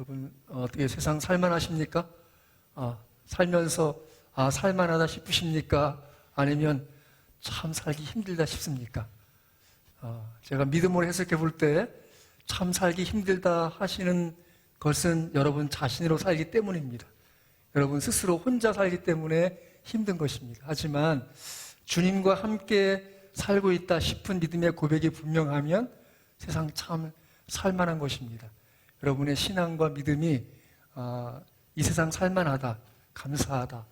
여러분 어떻게 세상 살만하십니까? 살면서 살만하다 싶으십니까? 아니면 참 살기 힘들다 싶습니까? 제가 믿음으로 해석해 볼 때 참 살기 힘들다 하시는 것은 여러분 자신으로 살기 때문입니다. 여러분 스스로 혼자 살기 때문에 힘든 것입니다. 하지만 주님과 함께 살고 있다 싶은 믿음의 고백이 분명하면 세상 참 살만한 것입니다. 여러분의 신앙과 믿음이 이 세상 살만하다, 감사하다,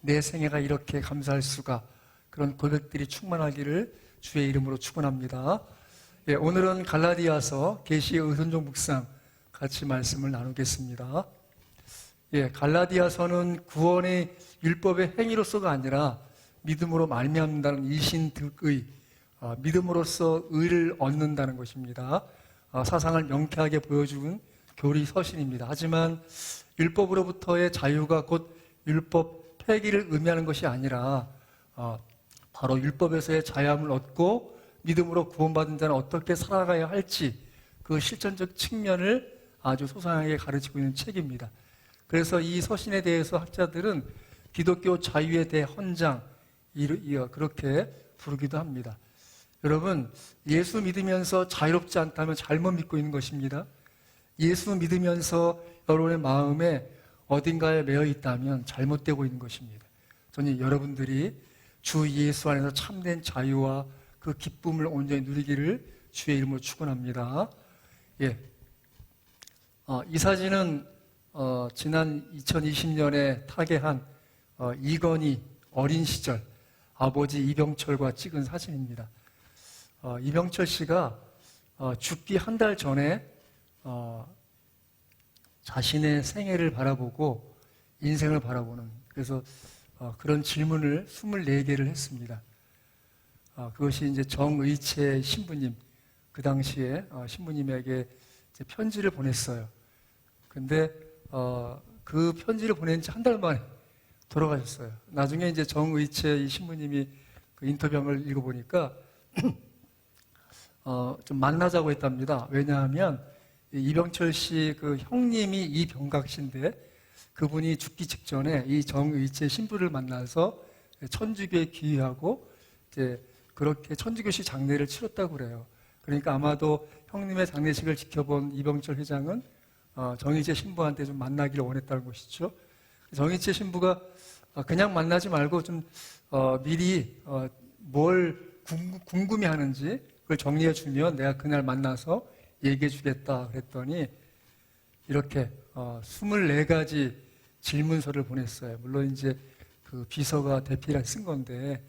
내 생애가 이렇게 감사할 수가, 그런 고백들이 충만하기를 주의 이름으로 축원합니다. 예, 오늘은 갈라디아서 계시의 의선종 묵상 같이 말씀을 나누겠습니다. 예, 갈라디아서는 구원의 율법의 행위로서가 아니라 믿음으로 말미암는다는 이신득의, 믿음으로써 의를 얻는다는 것입니다. 사상을 명쾌하게 보여준 교리 서신입니다. 하지만 율법으로부터의 자유가 곧 율법 폐기를 의미하는 것이 아니라 바로 율법에서의 자유함을 얻고 믿음으로 구원받은 자는 어떻게 살아가야 할지 그 실천적 측면을 아주 소상하게 가르치고 있는 책입니다. 그래서 이 서신에 대해서 학자들은 기독교 자유에 대해 헌장 그렇게 부르기도 합니다. 여러분, 예수 믿으면서 자유롭지 않다면 잘못 믿고 있는 것입니다. 예수 믿으면서 여러분의 마음에 어딘가에 매여 있다면 잘못되고 있는 것입니다. 저는 여러분들이 주 예수 안에서 참된 자유와 그 기쁨을 온전히 누리기를 주의 이름으로 축원합니다. 예, 이 사진은 지난 2020년에 타계한 이건희 어린 시절 아버지 이병철과 찍은 사진입니다. 이병철 씨가 죽기 한 달 전에 자신의 생애를 바라보고 인생을 바라보는, 그래서 그런 질문을 24개를 했습니다. 그것이 이제 정의채 신부님, 그 당시에 신부님에게 이제 편지를 보냈어요. 근데 그 편지를 보낸 지 한 달 만에 돌아가셨어요. 나중에 이제 정의채 이 신부님이 그 인터뷰를 읽어보니까 좀 만나자고 했답니다. 왜냐하면 이병철 씨 그 형님이 이병각 씨인데 그분이 죽기 직전에 이 정의채 신부를 만나서 천주교에 기여하고 이제 그렇게 천주교식 장례를 치렀다고 그래요. 그러니까 아마도 형님의 장례식을 지켜본 이병철 회장은 정의채 신부한테 좀 만나기를 원했다는 것이죠. 정의채 신부가 그냥 만나지 말고 좀 미리 뭘 궁금해하는지 그걸 정리해 주면 내가 그날 만나서 얘기해 주겠다 그랬더니 이렇게 24가지 질문서를 보냈어요. 물론 이제 그 비서가 대필해 쓴 건데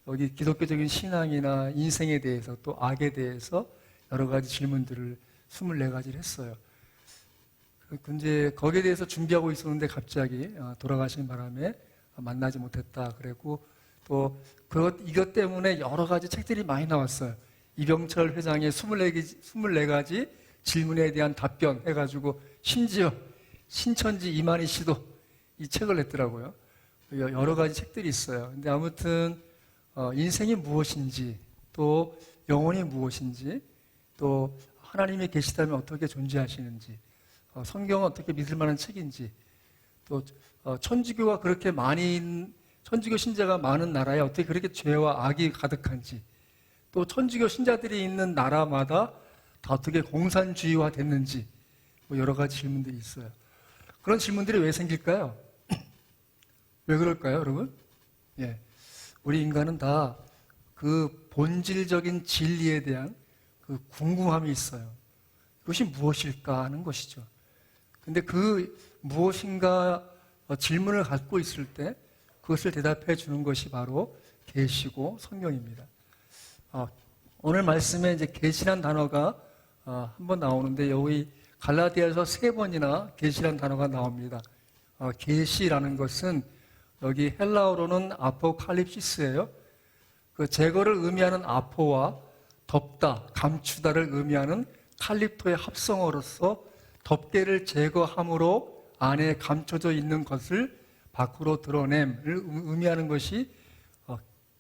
여기 기독교적인 신앙이나 인생에 대해서 또 악에 대해서 여러 가지 질문들을 24가지를 했어요. 근데 거기에 대해서 준비하고 있었는데 갑자기 돌아가신 바람에 만나지 못했다 그랬고, 또 이것 때문에 여러 가지 책들이 많이 나왔어요. 이병철 회장의 24가지 질문에 대한 답변 해가지고 심지어 신천지 이만희 씨도 이 책을 냈더라고요. 여러 가지 책들이 있어요. 근데 아무튼 인생이 무엇인지, 또 영혼이 무엇인지, 또 하나님이 계시다면 어떻게 존재하시는지, 성경은 어떻게 믿을 만한 책인지, 또 천주교가 그렇게 천주교 신자가 많은 나라에 어떻게 그렇게 죄와 악이 가득한지, 또 천주교 신자들이 있는 나라마다 다 어떻게 공산주의화 됐는지, 여러 가지 질문들이 있어요. 그런 질문들이 왜 생길까요? 왜 그럴까요, 여러분? 예. 우리 인간은 다 그 본질적인 진리에 대한 그 궁금함이 있어요. 그것이 무엇일까 하는 것이죠. 근데 그 무엇인가 질문을 갖고 있을 때 그것을 대답해 주는 것이 바로 계시고 성경입니다. 오늘 말씀에 이제 계시란 단어가 한번 나오는데 여기 갈라디아에서 3번이나 계시란 단어가 나옵니다. 계시라는 것은 여기 헬라어로는 아포칼립시스예요. 그 제거를 의미하는 아포와 덮다, 감추다를 의미하는 칼립토의 합성어로서 덮개를 제거함으로 안에 감춰져 있는 것을 밖으로 드러냄을 의미하는 것이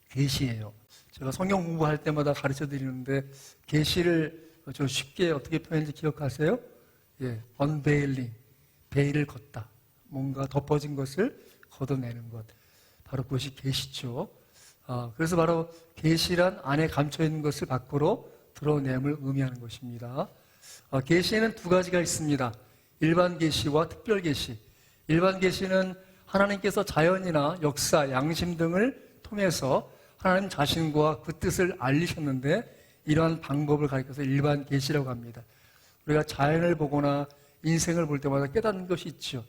계시예요. 제가 성경 공부할 때마다 가르쳐 드리는데 계시를 저 쉽게 어떻게 표현인지 기억하세요? 언베일링, 베일을 걷다. 뭔가 덮어진 것을 걷어내는 것. 바로 그것이 계시죠. 그래서 바로 계시란 안에 감춰 있는 것을 밖으로 드러냄을 의미하는 것입니다. 계시에는 두 가지가 있습니다. 일반 계시와 특별 계시. 일반 계시는 하나님께서 자연이나 역사, 양심 등을 통해서 하나님 자신과 그 뜻을 알리셨는데 이러한 방법을 가리켜서 일반 계시라고 합니다. 우리가 자연을 보거나 인생을 볼 때마다 깨닫는 것이 있죠.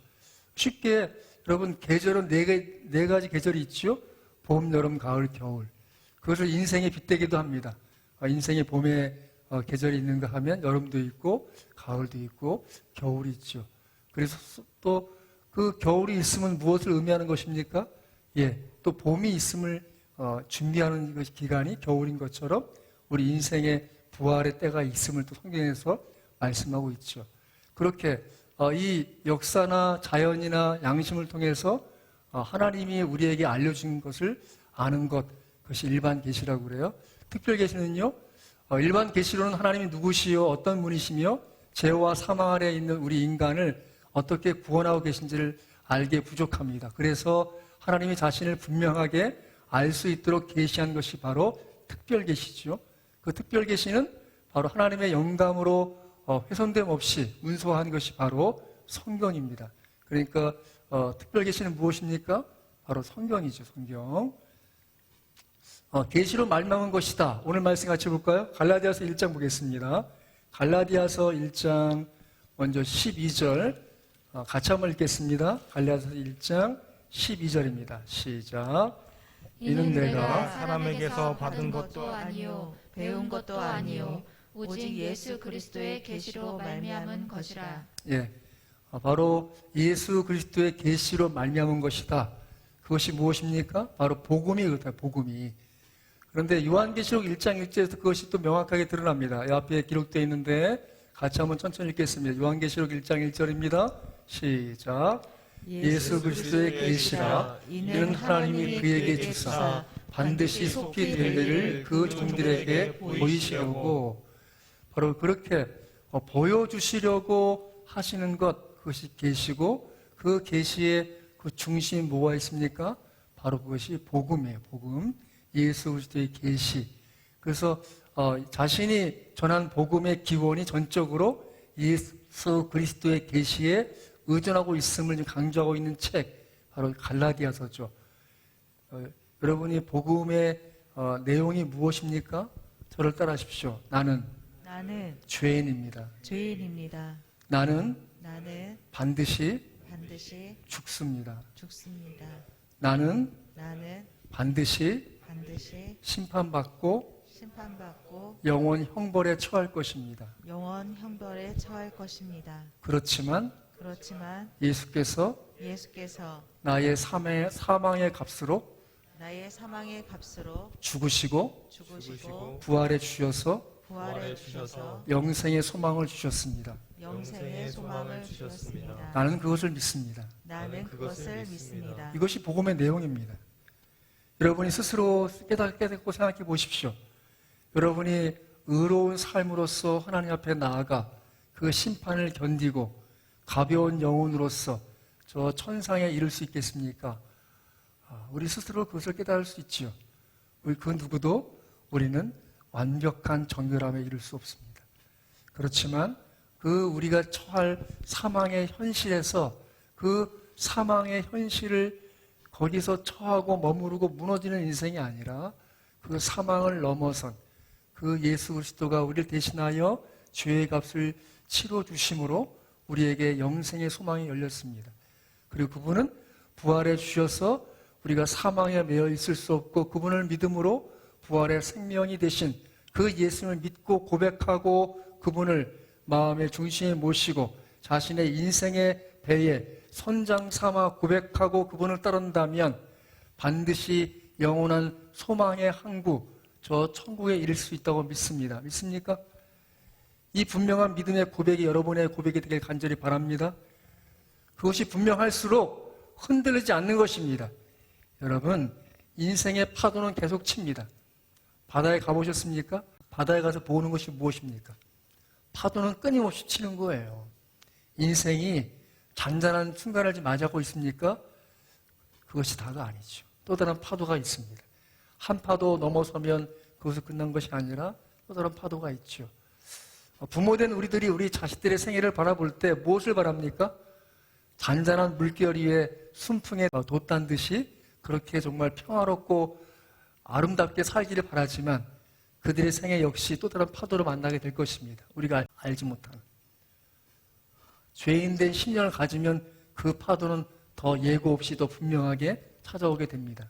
쉽게 여러분 계절은 네 가지 계절이 있죠. 봄, 여름, 가을, 겨울. 그것을 인생에 빗대기도 합니다. 인생의 봄에 계절이 있는가 하면 여름도 있고 가을도 있고 겨울이 있죠. 그래서 또 그 겨울이 있으면 무엇을 의미하는 것입니까? 또 봄이 있음을 준비하는 기간이 겨울인 것처럼 우리 인생의 부활의 때가 있음을 또 성경에서 말씀하고 있죠. 그렇게 이 역사나 자연이나 양심을 통해서 하나님이 우리에게 알려준 것을 아는 것, 그것이 일반 계시라고 그래요. 특별 계시는요, 일반 계시로는 하나님이 누구시요, 어떤 분이시며 죄와 사망 아래 있는 우리 인간을 어떻게 구원하고 계신지를 알게 부족합니다. 그래서 하나님이 자신을 분명하게 알 수 있도록 계시한 것이 바로 특별 계시죠. 그 특별 계시는 바로 하나님의 영감으로 훼손됨 없이 운소한 것이 바로 성경입니다. 그러니까 특별 계시는 무엇입니까? 바로 성경이죠. 성경. 계시로 말미암은 것이다. 오늘 말씀 같이 볼까요? 갈라디아서 1장 보겠습니다. 갈라디아서 1장 먼저 12절 같이 한번 읽겠습니다. 갈라디아서 1장 12절입니다. 시작. 이는 내가 사람에게서 받은 것도 아니요 배운 것도 아니요 오직 예수 그리스도의 계시로 말미암은 것이라. 바로 예수 그리스도의 계시로 말미암은 것이다. 그것이 무엇입니까? 바로 복음이 그렇다. 복음이. 그런데 요한계시록 1장 1절에서 그것이 또 명확하게 드러납니다. 이 앞에 기록되어 있는데 같이 한번 천천히 읽겠습니다. 요한계시록 1장 1절입니다. 시작. 예수 그리스도의 계시라 이는 하나님이 그에게 주사 반드시 속히 될 일을 그 종들에게 보이시려고 바로 그렇게 보여주시려고 하시는 것, 그것이 계시고 그 계시의 그 중심이 뭐가 있습니까? 바로 그것이 복음이에요. 복음. 예수 그리스도의 계시. 그래서 자신이 전한 복음의 기원이 전적으로 예수 그리스도의 계시에 의존하고 있음을 강조하고 있는 책, 바로 갈라디아서죠. 여러분이 복음의 내용이 무엇입니까? 저를 따라하십시오. 나는 죄인입니다. 나는 반드시 죽습니다. 나는 반드시 심판받고 영원 형벌에 처할 것입니다. 그렇지만 예수께서 나의 사망의 값으로 죽으시고 부활해 주셔서 영생의 소망을 주셨습니다. 나는 그것을 믿습니다. 이것이 복음의 내용입니다. 여러분이 스스로 깨닫고 생각해 보십시오. 여러분이 의로운 삶으로서 하나님 앞에 나아가 그 심판을 견디고 가벼운 영혼으로서 저 천상에 이를 수 있겠습니까? 우리 스스로 그것을 깨달을 수 있지요. 그 누구도 우리는 완벽한 정결함에 이를 수 없습니다. 그렇지만 그 우리가 처할 사망의 현실에서 그 사망의 현실을 거기서 처하고 머무르고 무너지는 인생이 아니라 그 사망을 넘어선 그 예수 그리스도가 우리를 대신하여 죄의 값을 치러 주심으로 우리에게 영생의 소망이 열렸습니다. 그리고 그분은 부활해 주셔서 우리가 사망에 매여 있을 수 없고 그분을 믿음으로 부활의 생명이 되신 그 예수님을 믿고 고백하고 그분을 마음의 중심에 모시고 자신의 인생의 배에 선장 삼아 고백하고 그분을 따른다면 반드시 영원한 소망의 항구, 저 천국에 이를 수 있다고 믿습니다. 믿습니까? 이 분명한 믿음의 고백이 여러분의 고백이 되길 간절히 바랍니다. 그것이 분명할수록 흔들리지 않는 것입니다. 여러분, 인생의 파도는 계속 칩니다. 바다에 가보셨습니까? 바다에 가서 보는 것이 무엇입니까? 파도는 끊임없이 치는 거예요. 인생이 잔잔한 순간을 지금 맞이하고 있습니까? 그것이 다가 아니죠. 또 다른 파도가 있습니다. 한 파도 넘어서면 그것을 끝난 것이 아니라 또 다른 파도가 있죠. 부모된 우리들이 우리 자식들의 생애를 바라볼 때 무엇을 바랍니까? 잔잔한 물결 위에 순풍에 돛단 듯이 그렇게 정말 평화롭고 아름답게 살기를 바라지만 그들의 생애 역시 또 다른 파도를 만나게 될 것입니다. 우리가 알지 못하는. 죄인된 10년을 가지면 그 파도는 더 예고 없이 더 분명하게 찾아오게 됩니다.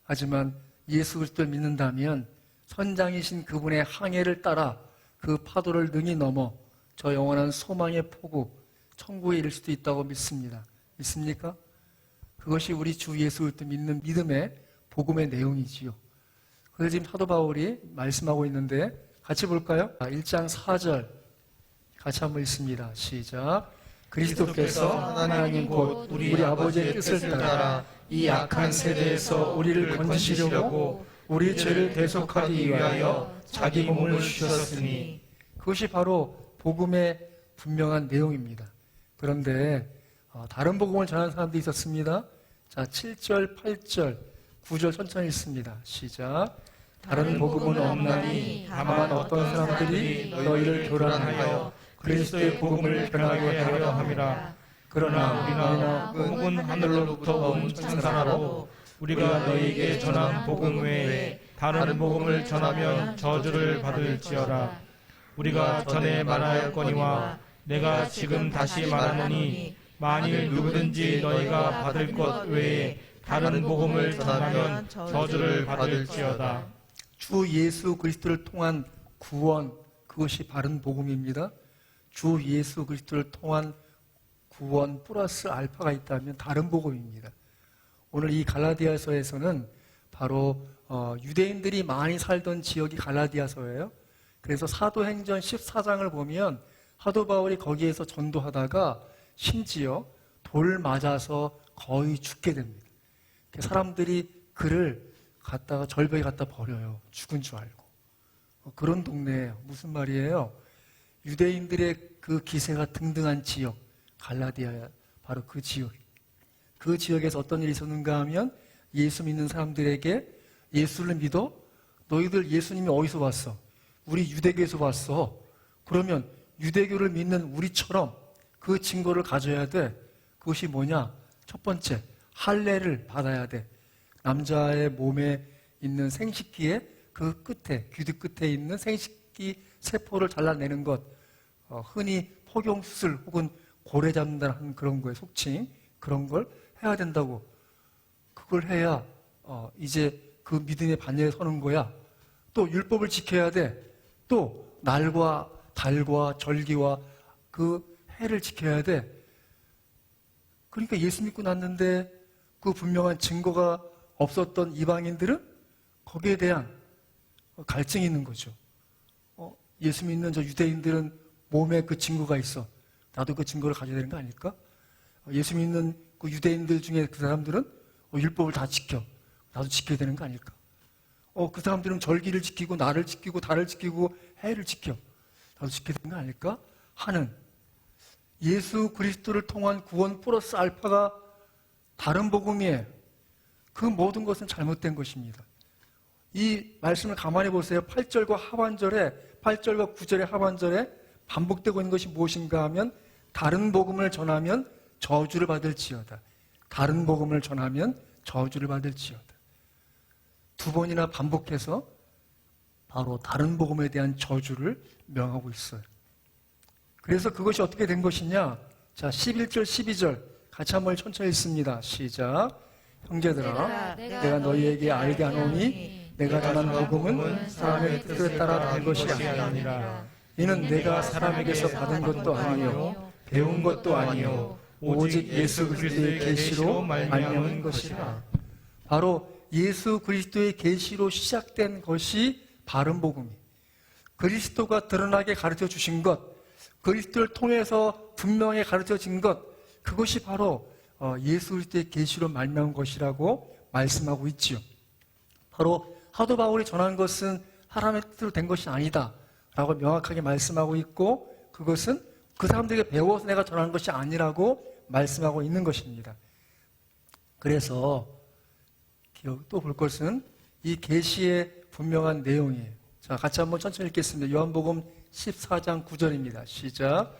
하지만 예수 그리스도를 믿는다면 선장이신 그분의 항해를 따라 그 파도를 능히 넘어 저 영원한 소망의 포구, 천국에 이를 수도 있다고 믿습니다. 믿습니까? 그것이 우리 주 예수 그리스도 믿는 믿음의 복음의 내용이지요. 그래서 지금 사도 바울이 말씀하고 있는데 같이 볼까요? 1장 4절 같이 한번 읽습니다. 시작. 그리스도께서 하나님 곧 우리 아버지의 뜻을 따라 이 악한 세대에서 우리를 건지시려고 우리 죄를 대속하기 위하여 자기 몸을 주셨으니 그것이 바로 복음의 분명한 내용입니다. 그런데 다른 복음을 전하는 사람도 있었습니다. 자, 7절, 8절, 9절 천천히 읽습니다. 시작. 다른 복음은 없나니 다만 어떤 사람들이 너희를 교란하여 그리스도의 복음을 변하게 하려 함이라. 그러나 우리나 복음은 하늘로부터 온 천사라로 우리가 너희에게 전한 복음 외에 다른 복음을 전하면 저주를 받을지어다. 우리가 전에 말하였거니와 내가 지금 다시 말하노니 만일 누구든지 너희가 받을 것 외에 다른 복음을 전하면 저주를 받을지어다. 주 예수 그리스도를 통한 구원, 그것이 바른 복음입니다. 주 예수 그리스도를 통한 구원 플러스 알파가 있다면 다른 복음입니다. 오늘 이 갈라디아서에서는 바로 유대인들이 많이 살던 지역이 갈라디아서예요. 그래서 사도행전 14장을 보면 사도 바울이 거기에서 전도하다가 심지어 돌 맞아서 거의 죽게 됩니다. 사람들이 그를 갖다가 절벽에 갖다 버려요. 죽은 줄 알고. 그런 동네예요. 무슨 말이에요? 유대인들의 그 기세가 등등한 지역, 갈라디아, 바로 그 지역. 그 지역에서 어떤 일이 있었는가 하면 예수 믿는 사람들에게 예수를 믿어? 너희들 예수님이 어디서 왔어? 우리 유대교에서 왔어. 그러면 유대교를 믿는 우리처럼 그 증거를 가져야 돼. 그것이 뭐냐? 첫 번째, 할례를 받아야 돼. 남자의 몸에 있는 생식기의 그 끝에, 귀뒤 끝에 있는 생식기 세포를 잘라내는 것, 흔히 포경수술 혹은 고래 잡는다는 그런 거에 속칭, 그런 걸 해야 된다고. 그걸 해야 이제 그 믿음의 반열에 서는 거야. 또 율법을 지켜야 돼. 또 날과 달과 절기와 그 해를 지켜야 돼. 그러니까 예수 믿고 났는데 그 분명한 증거가 없었던 이방인들은 거기에 대한 갈증이 있는 거죠. 예수 믿는 저 유대인들은 몸에 그 증거가 있어. 나도 그 증거를 가져야 되는 거 아닐까? 예수 믿는 그 유대인들 중에 그 사람들은 율법을 다 지켜. 나도 지켜야 되는 거 아닐까? 그 사람들은 절기를 지키고 날을 지키고 달을 지키고 해를 지켜. 나도 지켜야 되는 거 아닐까? 하는 예수 그리스도를 통한 구원 플러스 알파가 다른 복음이에요. 그 모든 것은 잘못된 것입니다. 이 말씀을 가만히 보세요. 8절과 9절의 하반절에 반복되고 있는 것이 무엇인가 하면 다른 복음을 전하면 저주를 받을지어다. 다른 복음을 전하면 저주를 받을지어다. 두 번이나 반복해서 바로 다른 복음에 대한 저주를 명하고 있어요. 그래서 그것이 어떻게 된 것이냐? 자, 11절, 12절 같이 한번 천천히 읽습니다. 시작. 형제들아, 내가 너희에게 알게 하노니 내가 전한 복음은 사람의 뜻에 따라 된 것이 아니라 이는 내가 사람에게서 받은 것도 아니요 배운 것도 아니요 오직 예수 그리스도의 계시로 말미암은 것이라. 바로 예수 그리스도의 계시로 시작된 것이 바른 복음이. 그리스도가 드러나게 가르쳐 주신 것, 그리스도를 통해서 분명히 가르쳐진 것, 그것이 바로 예수 그리스도의 계시로 말미암은 것이라고 말씀하고 있지요. 바로 사도 바울이 전한 것은 사람의 뜻으로 된 것이 아니다 라고 명확하게 말씀하고 있고, 그것은 그 사람들에게 배워서 내가 전하는 것이 아니라고 말씀하고 있는 것입니다. 그래서 또 볼 것은 이 계시의 분명한 내용이에요. 자, 같이 한번 천천히 읽겠습니다. 요한복음 14장 9절입니다. 시작.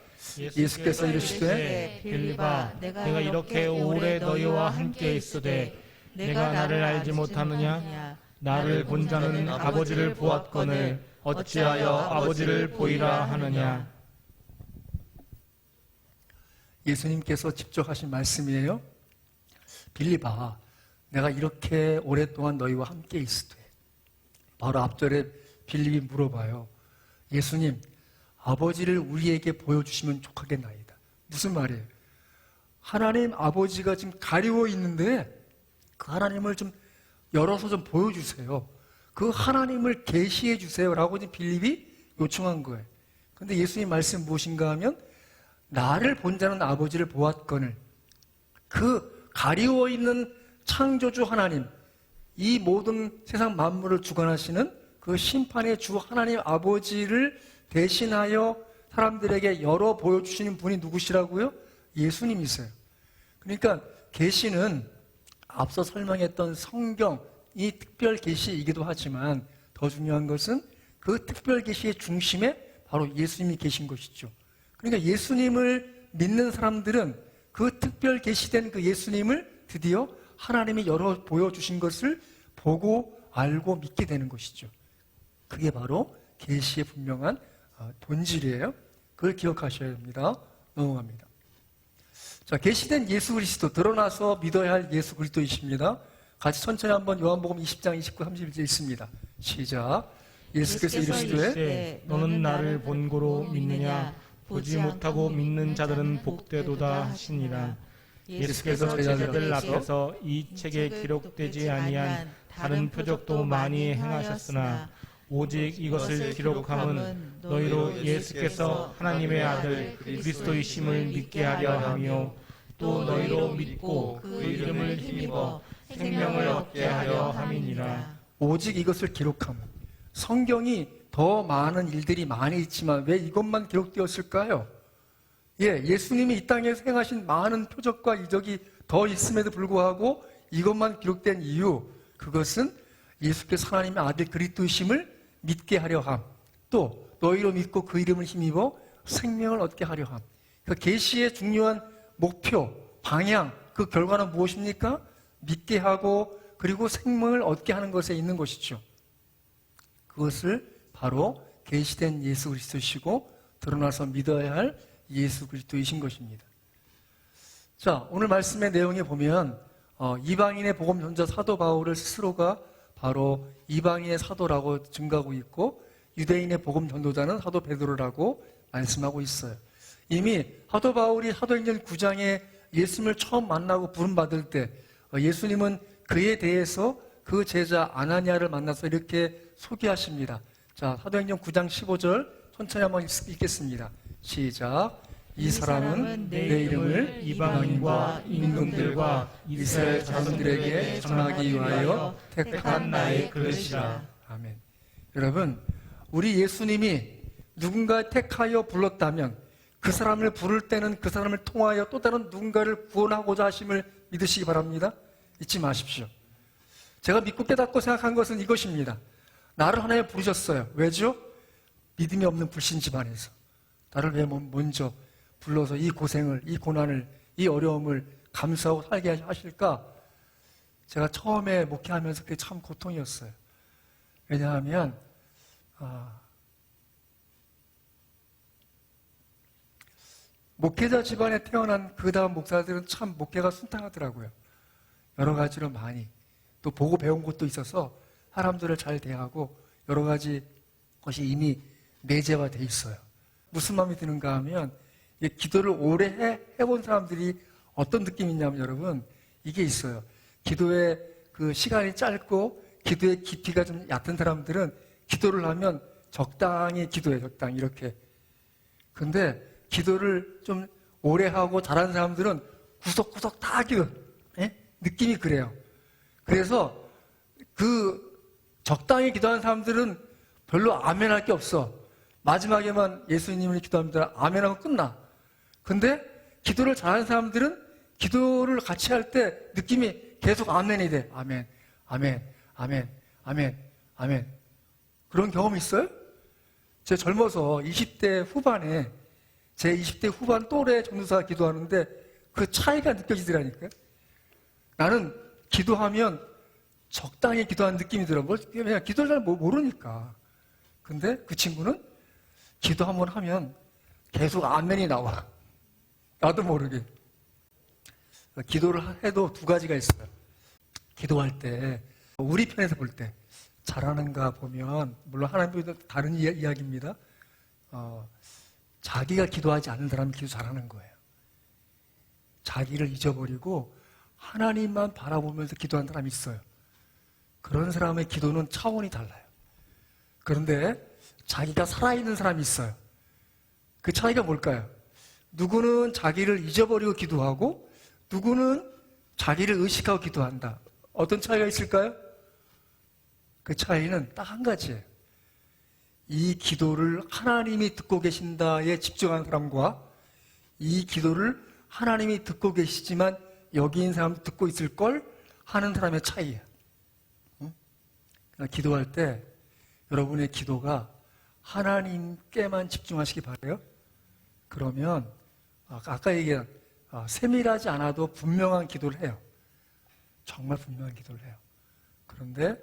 예수께서 이르시되 빌립아 내가 이렇게 오래 너희와 함께 있으되 내가 나를 알지 못하느냐 나를 본 자는 아버지를 보았거늘 어찌하여 아버지를 보이라 하느냐. 예수님께서 직접 하신 말씀이에요. 빌립아, 내가 이렇게 오랫동안 너희와 함께 있으되. 바로 앞절에 빌립이 물어봐요. 예수님, 아버지를 우리에게 보여주시면 족하겠나이다. 무슨 말이에요? 하나님 아버지가 지금 가리워 있는데 그 하나님을 좀 열어서 좀 보여주세요. 그 하나님을 계시해 주세요라고 지금 빌립이 요청한 거예요. 그런데 예수님 말씀 무엇인가 하면 나를 본 자는 아버지를 보았거늘. 그 가리워 있는 창조주 하나님, 이 모든 세상 만물을 주관하시는 그 심판의 주 하나님 아버지를 대신하여 사람들에게 열어 보여주시는 분이 누구시라고요? 예수님이세요. 그러니까 계시는 앞서 설명했던 성경이 특별 계시이기도 하지만 더 중요한 것은 그 특별 계시의 중심에 바로 예수님이 계신 것이죠. 그러니까 예수님을 믿는 사람들은 그 특별 계시된 그 예수님을 드디어 하나님이 열어 보여주신 것을 보고 알고 믿게 되는 것이죠. 그게 바로 계시의 분명한 본질이에요. 그걸 기억하셔야 됩니다. 넘어갑니다. 자, 계시된 예수 그리스도, 드러나서 믿어야 할 예수 그리스도이십니다. 같이 천천히 한번 요한복음 20장 29, 31절 있습니다. 시작. 예수께서 이르시되 너는 나를 본고로 믿느냐 보지 못하고 믿는 자들은 복되도다 하시니라. 예수께서 제자들 앞에서 이 책에 기록되지 아니한 다른 표적도 많이 행하셨으나 오직 이것을 기록함은 너희로 예수께서 하나님의 아들 그리스도이심을 믿게 하려 하며 또 너희로 믿고 그 이름을 힘입어 생명을 얻게 하려 함이니라. 오직 이것을 기록함은, 성경이 더 많은 일들이 많이 있지만 왜 이것만 기록되었을까요? 예수님이 이 땅에서 행하신 많은 표적과 이적이 더 있음에도 불구하고 이것만 기록된 이유, 그것은 예수께서 하나님의 아들 그리스도이심을 믿게 하려 함, 또 너희로 믿고 그 이름을 힘입어 생명을 얻게 하려 함. 그 계시의 중요한 목표, 방향, 그 결과는 무엇입니까? 믿게 하고 그리고 생명을 얻게 하는 것에 있는 것이죠. 그것을 바로 계시된 예수 그리스도이시고 드러나서 믿어야 할 예수 그리스도이신 것입니다. 자, 오늘 말씀의 내용에 보면 이방인의 복음 전자 사도 바울을 스스로가 바로 이방인의 사도라고 증가하고 있고 유대인의 복음 전도자는 사도 베드로라고 말씀하고 있어요. 이미 사도 바울이 사도행전 9장에 예수님을 처음 만나고 부름받을 때 예수님은 그에 대해서 그 제자 아나니아를 만나서 이렇게 소개하십니다. 자, 사도행전 9장 15절 천천히 한번 읽겠습니다. 시작. 이 사람은 내 이름을 이방인과 임금들과 이스라엘 자손들에게 전하기 위하여 택한 나의 그릇이라. 아멘. 여러분, 우리 예수님이 누군가 택하여 불렀다면 그 사람을 부를 때는 그 사람을 통하여 또 다른 누군가를 구원하고자 하심을 믿으시기 바랍니다. 잊지 마십시오. 제가 믿고 깨닫고 생각한 것은 이것입니다. 나를 하나님 부르셨어요. 왜죠? 믿음이 없는 불신 집안에서 나를 왜 먼저 불러서 이 고생을, 이 고난을, 이 어려움을 감수하고 살게 하실까? 제가 처음에 목회하면서 그게 참 고통이었어요. 왜냐하면 목회자 집안에 태어난 그 다음 목사들은 참 목회가 순탄하더라고요. 여러 가지로 많이 또 보고 배운 것도 있어서 사람들을 잘 대하고 여러 가지 것이 이미 내재화되어 있어요. 무슨 마음이 드는가 하면 기도를 오래 해본 사람들이 어떤 느낌이 있냐면 여러분, 이게 있어요. 기도의 그 시간이 짧고 기도의 깊이가 좀 얕은 사람들은 기도를 하면 적당히 기도해, 적당히 이렇게. 근데 기도를 좀 오래 하고 잘하는 사람들은 구석구석 다 기도. 느낌이 그래요. 그래서 그 적당히 기도하는 사람들은 별로 아멘할 게 없어. 마지막에만 예수님을 기도합니다. 아멘하고 끝나. 근데 기도를 잘하는 사람들은 기도를 같이 할 때 느낌이 계속 아멘이 돼. 아멘, 아멘, 아멘, 아멘, 아멘. 그런 경험 있어요? 제가 젊어서 20대 후반에 제 20대 후반 또래 전도사가 기도하는데 그 차이가 느껴지더라니까요. 나는 기도하면 적당히 기도하는 느낌이 들어. 그냥 기도를 잘 모르니까. 근데 그 친구는 기도 한번 하면 계속 아멘이 나와. 나도 모르게. 기도를 해도 두 가지가 있어요. 기도할 때, 우리 편에서 볼 때, 잘하는가 보면, 물론 하나님도 다른 이야기입니다. 자기가 기도하지 않는 사람이 기도 잘하는 거예요. 자기를 잊어버리고 하나님만 바라보면서 기도하는 사람이 있어요. 그런 사람의 기도는 차원이 달라요. 그런데 자기가 살아있는 사람이 있어요. 그 차이가 뭘까요? 누구는 자기를 잊어버리고 기도하고 누구는 자기를 의식하고 기도한다. 어떤 차이가 있을까요? 그 차이는 딱 한 가지예요. 이 기도를 하나님이 듣고 계신다에 집중하는 사람과 이 기도를 하나님이 듣고 계시지만 여기 있는 사람도 듣고 있을 걸 하는 사람의 차이예요. 기도할 때 여러분의 기도가 하나님께만 집중하시기 바라요. 그러면 아까 얘기한 세밀하지 않아도 분명한 기도를 해요. 정말 분명한 기도를 해요. 그런데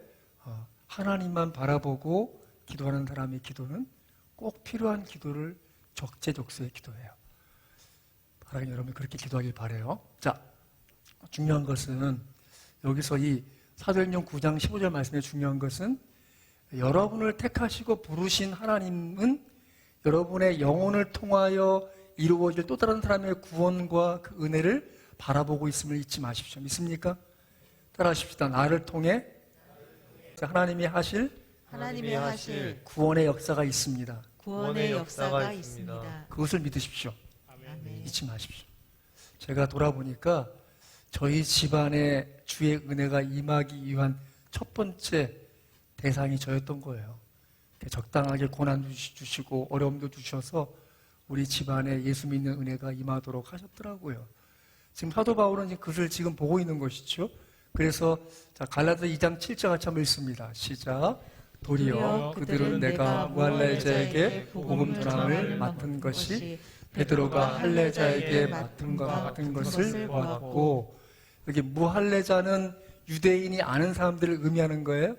하나님만 바라보고 기도하는 사람의 기도는 꼭 필요한 기도를 적재적소에 기도해요. 바라긴 여러분 그렇게 기도하길 바라요. 자, 중요한 것은 여기서 이 사도행전 9장 15절 말씀에 중요한 것은 여러분을 택하시고 부르신 하나님은 여러분의 영혼을 통하여 이루어질 또 다른 사람의 구원과 그 은혜를 바라보고 있음을 잊지 마십시오. 믿습니까? 따라하십시다. 나를 통해 하나님이 하실 구원의 역사가 있습니다. 구원의 역사가 있습니다. 그것을 믿으십시오. 아멘. 잊지 마십시오. 제가 돌아보니까 저희 집안에 주의 은혜가 임하기 위한 첫 번째 대상이 저였던 거예요. 적당하게 고난도 주시고 어려움도 주셔서 우리 집안에 예수 믿는 은혜가 임하도록 하셨더라고요. 지금 사도 바울은 그것을 지금 보고 있는 것이죠. 그래서 갈라디아 2장 7절 같이 한번 읽습니다. 시작. 도리어 그들은 내가 무할례자에게 복음 전함을 맡은 것이 베드로가 할례자에게 맡은 것 같은 것을 보았고, 여기 무할례자는 유대인이 아는 사람들을 의미하는 거예요.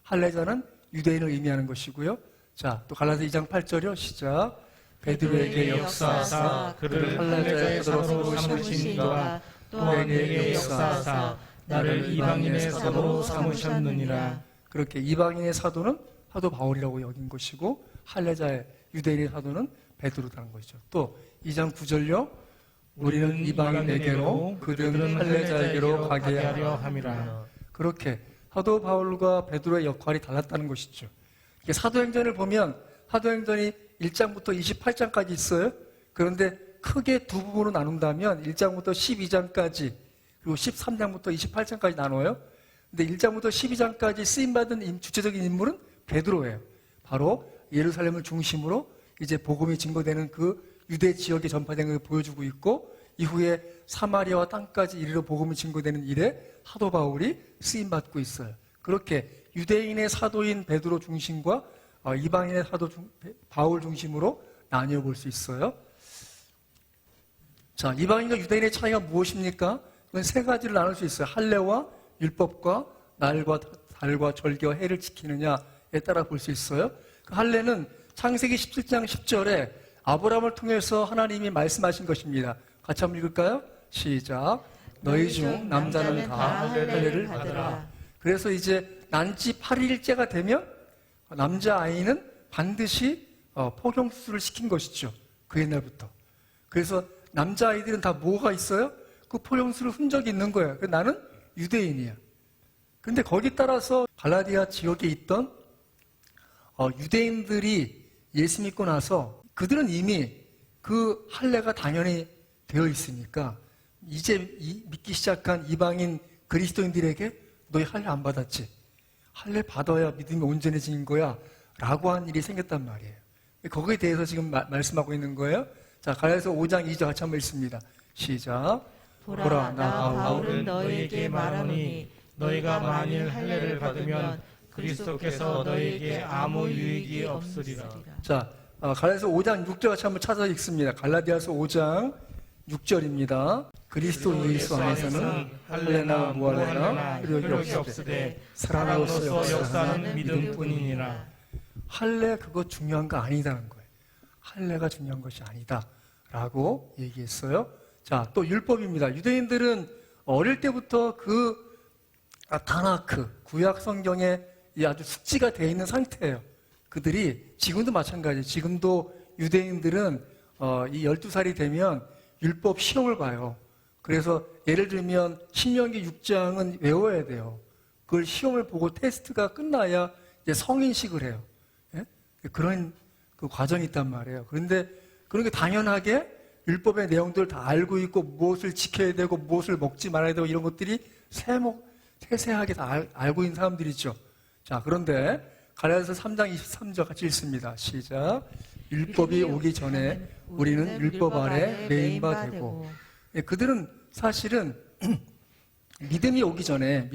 할례자는 유대인을 의미하는 것이고요. 자, 또 갈라디아 2장 8절이요. 시작. 베드로에게 역사하사 그를 할례자의 사도로 삼으신 이가 또 내게 역사하사 나를 이방인의 사도로 삼으셨느니라. 그렇게 이방인의 사도는 사도 바울이라고 여긴 것이고 할례자의 유대인의 사도는 베드로라는 것이죠. 또 2장 9절요. 우리는 이방인에게로 그들은 할례자에게로 가게 하려 함이라. 그렇게 사도 바울과 베드로의 역할이 달랐다는 것이죠. 사도행전을 보면 사도행전이 1장부터 28장까지 있어요. 그런데 크게 두 부분으로 나눈다면 1장부터 12장까지 그리고 13장부터 28장까지 나눠요. 근데 1장부터 12장까지 쓰임받은 주체적인 인물은 베드로예요. 바로 예루살렘을 중심으로 이제 복음이 증거되는 그 유대 지역에 전파된 것을 보여주고 있고, 이후에 사마리아와 땅까지 이르러 복음이 증거되는 일에 사도 바울이 쓰임받고 있어요. 그렇게 유대인의 사도인 베드로 중심과 이방인의 사도 바울 중심으로 나뉘어 볼 수 있어요. 자, 이방인과 유대인의 차이가 무엇입니까? 그건 세 가지를 나눌 수 있어요. 할례와 율법과 날과 달과 절기와 해를 지키느냐에 따라 볼 수 있어요. 그 할례는 창세기 17장 10절에 아브라함을 통해서 하나님이 말씀하신 것입니다. 같이 한번 읽을까요? 시작. 너희 중 남자는 다 할례를 받으라. 그래서 이제 난지 8일째가 되면 남자아이는 반드시 포경수술을 시킨 것이죠. 그 옛날부터. 그래서 남자아이들은 다 뭐가 있어요? 그 포경수술 흔적이 있는 거예요. 나는 유대인이야. 근데 거기 따라서 갈라디아 지역에 있던 유대인들이 예수 믿고 나서 그들은 이미 그 할례가 당연히 되어 있으니까 이제 믿기 시작한 이방인 그리스도인들에게 너희 할례 안 받았지? 할례 받아야 믿음이 온전해지는 거야 라고 한 일이 생겼단 말이에요. 거기에 대해서 지금 말씀하고 있는 거예요. 자, 갈라디아서 5장 2절 같이 한번 읽습니다. 시작. 보라 나 바울은 너희에게 말하노니 너희가 만일 할례를 받으면 그리스도께서 너희에게 아무 유익이 없으리라. 자, 갈라디아서 5장 6절 같이 한번 찾아 읽습니다. 갈라디아서 5장 6절입니다. 그리스도 예수 안에서는 할례나 무할례나 효력이 없으되 사랑으로서 역사하는 믿음뿐이니라. 할례 그거 중요한 거 아니다는 거예요. 할례가 중요한 것이 아니다라고 얘기했어요. 자, 또 율법입니다. 유대인들은 어릴 때부터 그 다나크 구약 성경에 아주 숙지가 되어 있는 상태예요. 그들이 지금도 마찬가지예요. 지금도 유대인들은 이 12살이 되면 율법 시험을 봐요. 그래서 예를 들면 신명기 6장은 외워야 돼요. 그걸 시험을 보고 테스트가 끝나야 이제 성인식을 해요. 예? 그런 그 과정이 있단 말이에요. 그런데 그런 게 당연하게 율법의 내용들을 다 알고 있고 무엇을 지켜야 되고 무엇을 먹지 말아야 되고 이런 것들이 세세하게 다 알고 있는 사람들이죠. 자, 그런데 갈라디아서 3장 23절 같이 읽습니다. 시작. 율법이 오기 전에 우리는 율법 아래 매인 바 되고. 예, 그들은 사실은 믿음이 오기 전에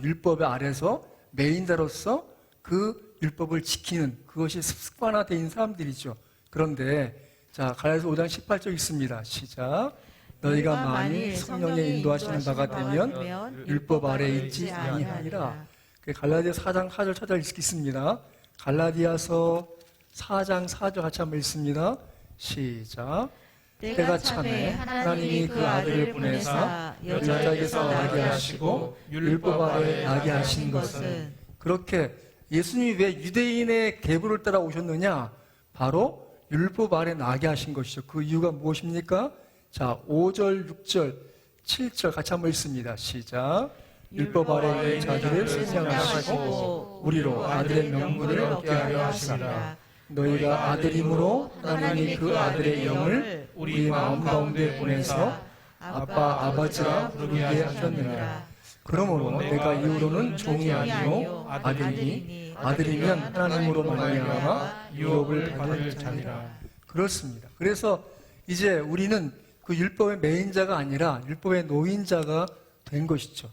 율법 아래서 매인자로서 그 율법을 지키는 그것이 습관화되어 있는 사람들이죠. 그런데 자, 갈라디아서 5장 18절 읽습니다. 시작. 너희가 만일 성령의 인도하시는 바가 되면 율법 아래 있지 아니하니라. 갈라디아서 4장 4절 찾아 읽겠습니다. 갈라디아서 4장 4절 같이 한번 읽습니다. 시작. 때가 참에 하나님이 그 아들을 보내사 여자에게서 나게 하시고 율법 아래 나게 하신 것은 그렇게 예수님이 왜 유대인의 계보를 따라 오셨느냐? 바로 율법 아래 나게 하신 것이죠. 그 이유가 무엇입니까? 자, 5절, 6절, 7절 같이 한번 읽습니다. 시작. 율법 아래 있는 자들을 생명하시고 우리로 아들의 명분을 얻게 하려 하시니라. 너희가 아들임으로 하나님이 그 아들의 영을 우리 마음 가운데 보내서 아빠, 아버지라 부르게 하셨느니라. 그러므로 내가 이후로는 종이 아니요 아들이니 아들이면 하나님으로 말미암아 유업을 받을 자니라. 그렇습니다. 그래서 이제 우리는 그 율법의 매인자가 아니라 율법의 노인자가 된 것이죠.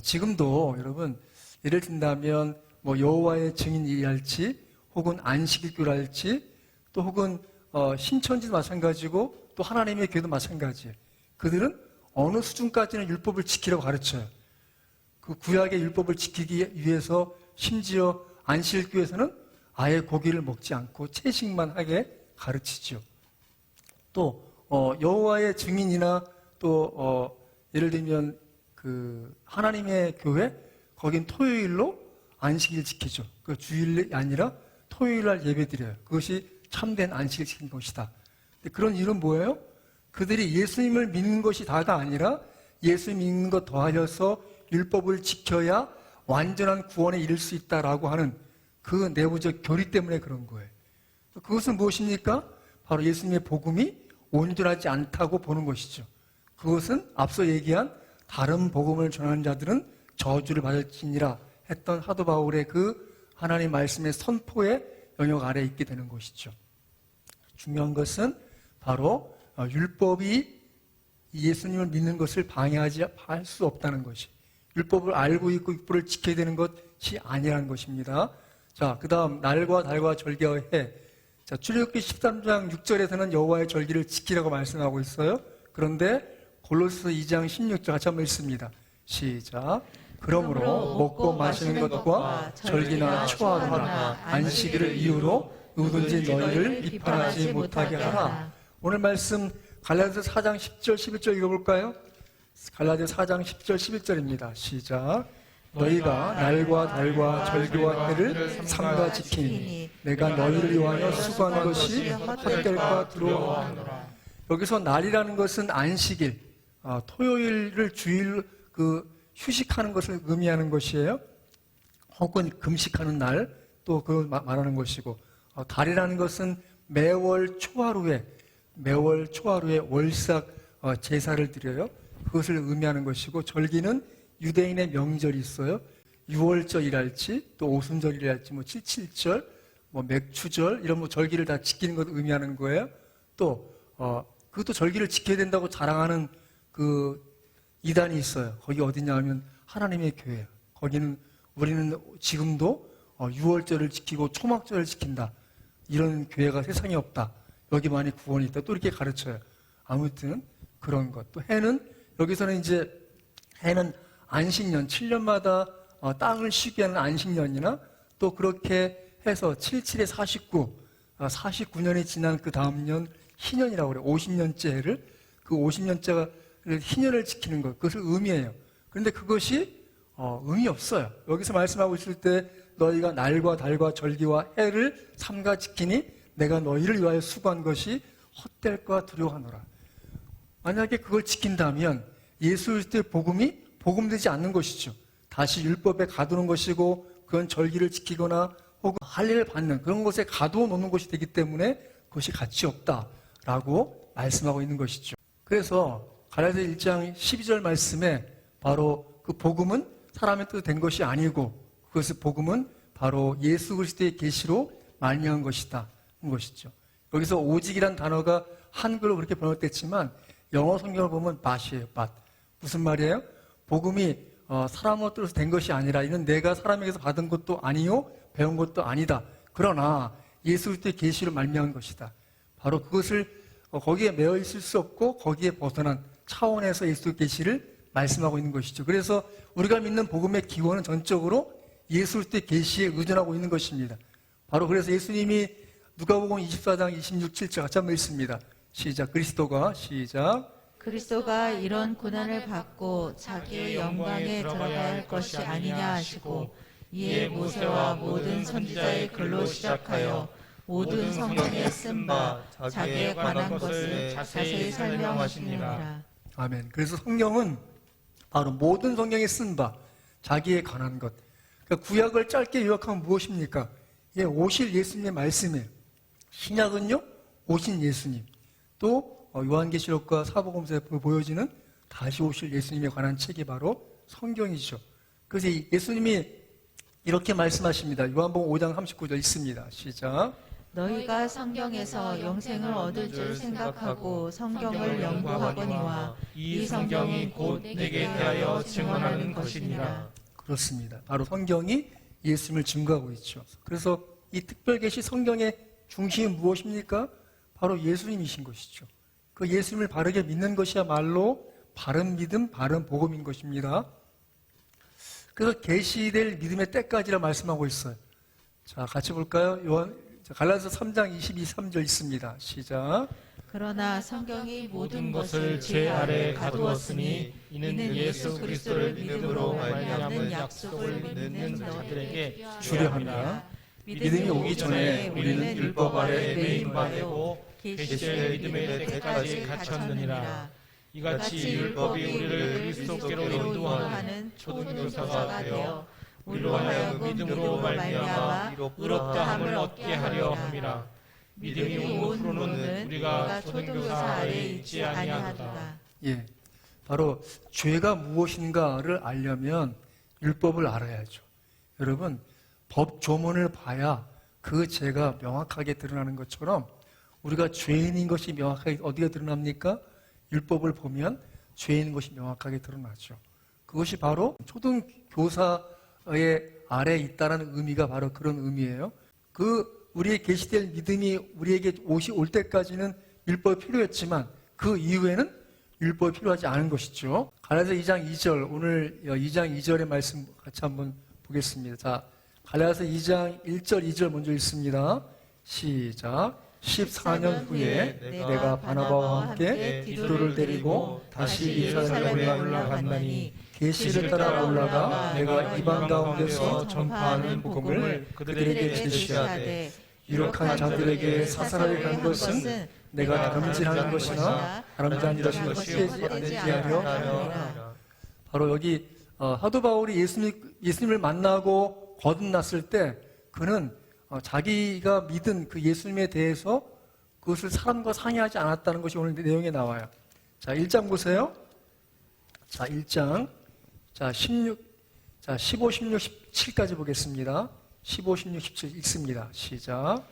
지금도 여러분 예를 든다면 뭐 여호와의 증인이랄지 혹은 안식일교랄지 또 혹은 신천지도 마찬가지고 또 하나님의 교회도 마찬가지예요. 그들은 어느 수준까지는 율법을 지키라고 가르쳐요. 그 구약의 율법을 지키기 위해서 심지어 안식일교에서는 아예 고기를 먹지 않고 채식만 하게 가르치죠. 또 여호와의 증인이나 또 예를 들면 그 하나님의 교회 거긴 토요일로 안식일 지키죠. 그 주일이 아니라 토요일날 예배드려요. 그것이 참된 안식일 지킨 것이다. 그런 이유는 뭐예요? 그들이 예수님을 믿는 것이 다가 아니라 예수 믿는 것 더하여서 율법을 지켜야 완전한 구원에 이를 수 있다라고 하는 그 내부적 교리 때문에 그런 거예요. 그것은 무엇입니까? 바로 예수님의 복음이 온전하지 않다고 보는 것이죠. 그것은 앞서 얘기한 다른 복음을 전하는 자들은 저주를 받을지니라 했던 사도 바울의 그 하나님 말씀의 선포의 영역 아래에 있게 되는 것이죠. 중요한 것은 바로 율법이 예수님을 믿는 것을 방해하지 할 수 없다는 것이 율법을 알고 있고 율법을 지켜야 되는 것이 아니라는 것입니다. 자, 그 다음 날과 달과 절기와 해. 자, 출애굽기 13장 6절에서는 여호와의 절기를 지키라고 말씀하고 있어요. 그런데 골로새서 2장 16절 같이 한번 읽습니다. 시작. 그러므로 먹고 마시는 것과 절기나 초하루나 안식일을 이유로 누구든지 너희를 비판하지 못하게 하라. 오늘 말씀 갈라디아서 4장 10절 11절 읽어볼까요? 갈라디아서 4장 10절 11절입니다. 시작. 너희가 날과 달과 절기와 해를 삼가 지키니 내가 너희를 위하여 수고한 것이 헛될까 두려워하노라. 여기서 날이라는 것은 안식일, 토요일을 주일 휴식하는 것을 의미하는 것이에요. 혹은 금식하는 날, 또 그걸 말하는 것이고, 달이라는 것은 매월 초하루에 월삭 제사를 드려요. 그것을 의미하는 것이고, 절기는 유대인의 명절이 있어요. 유월절이랄지, 또 오순절이랄지, 뭐 칠칠절, 뭐 맥추절 이런 뭐 절기를 다 지키는 것을 의미하는 거예요. 또 그것도 절기를 지켜야 된다고 자랑하는 그 이단이 있어요. 거기 어디냐 하면 하나님의 교회. 거기는 우리는 지금도 6월절을 지키고 초막절을 지킨다. 이런 교회가 세상에 없다. 여기만이 구원이 있다. 또 이렇게 가르쳐요. 아무튼 그런 것. 또 해는 여기서는 이제 해는 안식년 7년마다 땅을 쉬게 하는 안식년이나 또 그렇게 해서 77에 49, 49년이 지난 그 다음 년 희년이라고 그래요. 50년째 해를 그 50년째가 희년을 지키는 것. 그것을 의미해요. 그런데 그것이 의미 없어요. 여기서 말씀하고 있을 때 너희가 날과 달과 절기와 해를 삼가 지키니 내가 너희를 위하여 수고한 것이 헛될까 두려워하노라. 만약에 그걸 지킨다면 예수 그리스도의 복음이 복음되지 않는 것이죠. 다시 율법에 가두는 것이고 그건 절기를 지키거나 혹은 할례를 받는 그런 것에 가두어 놓는 것이 되기 때문에 그것이 가치 없다라고 말씀하고 있는 것이죠. 그래서 갈라디아 1장 12절 말씀에 바로 그 복음은 사람의 뜻 된 것이 아니고 그것의 복음은 바로 예수 그리스도의 계시로 말미암은 것이다. 한 것이죠. 여기서 오직이란 단어가 한글로 그렇게 번역됐지만 영어 성경을 보면 밭이에요. 밭. 무슨 말이에요? 복음이 사람의 뜻으로 된 것이 아니라 이는 내가 사람에게서 받은 것도 아니요 배운 것도 아니다. 그러나 예수 그리스도의 계시로 말미암은 것이다. 바로 그것을 거기에 매여 있을 수 없고 거기에 벗어난 차원에서 예수의 계시를 말씀하고 있는 것이죠. 그래서 우리가 믿는 복음의 기원은 전적으로 예수 그리스도의 계시에 의존하고 있는 것입니다. 바로 그래서 예수님이 누가복음 24장 26, 7절 같이 한번 읽습니다. 시작. 그리스도가 이런 고난을 받고 자기의 영광에 들어가야 할 것이 아니냐 하시고 이에 모세와 모든 선지자의 글로 시작하여 모든 성경에 쓴 바 자기에 관한 것을 자세히 설명하시니라. 아멘. 그래서 성경은 바로 모든 성경에 쓴 바 자기에 관한 것. 그러니까 구약을 짧게 요약하면 무엇입니까? 예, 오실 예수님의 말씀이에요. 신약은요, 오신 예수님. 또 요한계시록과 사복음서에 보여지는 다시 오실 예수님에 관한 책이 바로 성경이죠. 그래서 예수님이 이렇게 말씀하십니다. 요한복음 5장 39절 있습니다. 시작. 너희가 성경에서 영생을 얻을 줄 생각하고 성경을 연구하거니와 이 성경이 곧 내게 대하여 증언하는 것이니라. 그렇습니다. 바로 성경이 예수님을 증거하고 있죠. 그래서 이 특별계시 성경의 중심이 무엇입니까? 바로 예수님이신 것이죠. 그 예수님을 바르게 믿는 것이야말로 바른 믿음, 바른 복음인 것입니다. 그래서 계시될 믿음의 때까지라 말씀하고 있어요. 자, 같이 볼까요? 갈라디아서 3장 22, 3절 있습니다. 시작. 그러나 성경이 모든 것을 제 아래에 가두었으니 이는 예수 그리스도를 믿음으로 말미암은 약속을 믿는 자들에게 주려 함이라. 믿음이 오기 전에 우리는 율법 아래 매인 바 되고 계시될 믿음의 때까지 갇혔느니라. 이같이 율법이 우리를 그리스도께로 인도하는 초등교사가 되어 우리로 하여금 믿음으로 말미암아 의롭다함을 얻게 하려 함이라. 믿음이 온 후로는 우리가 초등교사 아래에 있지 아니하도다. 예, 바로 죄가 무엇인가를 알려면 율법을 알아야죠. 여러분, 법 조문을 봐야 그 죄가 명확하게 드러나는 것처럼 우리가 죄인인 것이 명확하게 어디가 드러납니까? 율법을 보면 죄인인 것이 명확하게 드러나죠. 그것이 바로 초등교사의 아래에 있다는 의미가 바로 그런 의미예요. 우리의 계시될 믿음이 우리에게 올 때까지는 율법이 필요했지만 그 이후에는 율법이 필요하지 않은 것이죠. 갈라디아서 2장 2절, 오늘 2장 2절의 말씀 같이 한번 보겠습니다. 자, 갈라디아서 2장 1절 2절 먼저 읽습니다. 시작. 14년 후에 내가 바나바와 함께 디도를 데리고 다시 예루살렘에 올라간다니 계시를 따라 올라가 내가 이방 가운데서 전파하는 복음을 그들에게 제시하되 유력한 자들에게 사사를 간 것은 내가 다름질하는 것이나 다름질하는 것이 되지 않으려 함이라. 바로 여기 사도 바울이 예수님을 만나고 거듭났을 때 그는 자기가 믿은 그 예수님에 대해서 그것을 사람과 상의하지 않았다는 것이 오늘 내용에 나와요. 자, 1장 보세요. 자, 1장. 자, 15, 16, 17까지 보겠습니다. 15, 16, 17 읽습니다. 시작.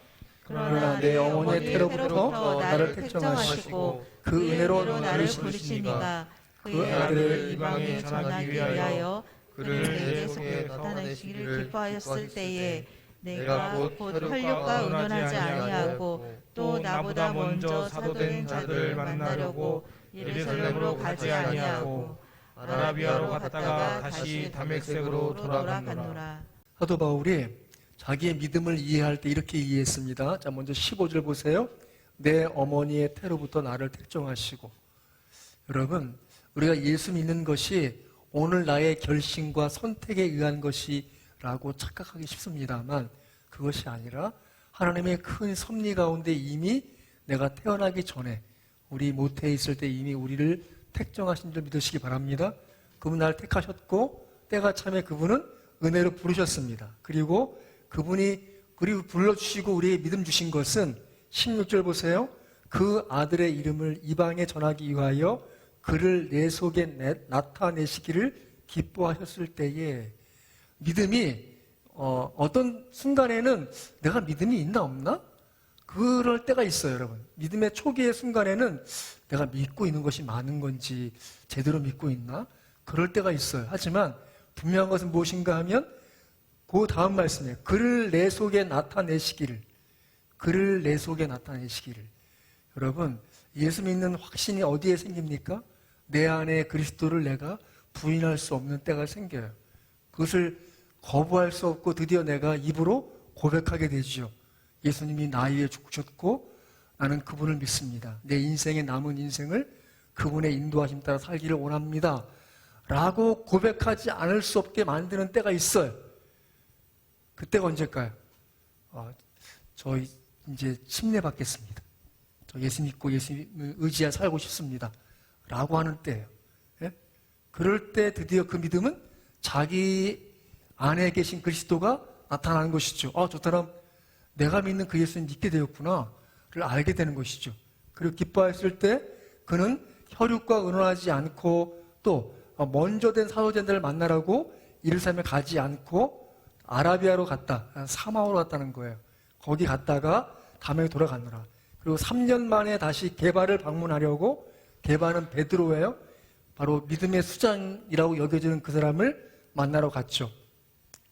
그러나 내 어머니의 태로부터 나를 택정하시고 그 은혜로 나를 부르시니가 부르시니가 그 그의 아들을 아들을 이방에 전하기 위하여 그를 내게 속에 속에 나타내시기를 나타내시기를 기뻐하였을 때에 내가 내가 곧 혈육과 의논하지 아니하고 또 나보다 먼저 사도된 자들을 만나려고 예루살렘으로 가지 아니하고 아라비아로 갔다가 다시 다메섹으로 돌아갔노라. 사도 바울이 자기의 믿음을 이해할 때 이렇게 이해했습니다. 자, 먼저 15절 보세요. 내 어머니의 태로부터 나를 택정하시고. 여러분, 우리가 예수 믿는 것이 오늘 나의 결심과 선택에 의한 것이라고 착각하기 쉽습니다만 그것이 아니라 하나님의 큰 섭리 가운데 이미 내가 태어나기 전에 우리 모태에 있을 때 이미 우리를 택정하신 줄 믿으시기 바랍니다. 그분 나를 택하셨고 때가 참에 그분은 은혜로 부르셨습니다. 그리고 그분이 불러주시고 우리의 믿음 주신 것은 16절 보세요. 그 아들의 이름을 이방에 전하기 위하여 그를 내 속에 나타내시기를 기뻐하셨을 때에 믿음이 어떤 순간에는 내가 믿음이 있나 없나? 그럴 때가 있어요, 여러분. 믿음의 초기의 순간에는 내가 믿고 있는 것이 많은 건지 제대로 믿고 있나? 그럴 때가 있어요. 하지만 분명한 것은 무엇인가 하면 그 다음 말씀이에요. 그를 내 속에 나타내시기를. 그를 내 속에 나타내시기를. 여러분, 예수 믿는 확신이 어디에 생깁니까? 내 안에 그리스도를 내가 부인할 수 없는 때가 생겨요. 그것을 거부할 수 없고 드디어 내가 입으로 고백하게 되죠. 예수님이 나 위해 죽으셨고 나는 그분을 믿습니다. 내 인생의 남은 인생을 그분의 인도하심 따라 살기를 원합니다. 라고 고백하지 않을 수 없게 만드는 때가 있어요. 그때가 언제일까요? 저 이제 침례 받겠습니다. 저 예수 믿고 예수님을 의지하 살고 싶습니다. 라고 하는 때예요. 예? 그럴 때 드디어 그 믿음은 자기 안에 계신 그리스도가 나타나는 것이죠. 저 사람 내가 믿는 그 예수님 믿게 되었구나를 알게 되는 것이죠. 그리고 기뻐했을 때 그는 혈육과 의논하지 않고 또 먼저 된 사도제자를 만나라고 예루살렘에 가지 않고 아라비아로 갔다. 사마오로 갔다는 거예요. 거기 갔다가 다메섹에 돌아갔노라. 그리고 3년 만에 다시 게바를 방문하려고 게바는 베드로예요. 바로 믿음의 수장이라고 여겨지는 그 사람을 만나러 갔죠.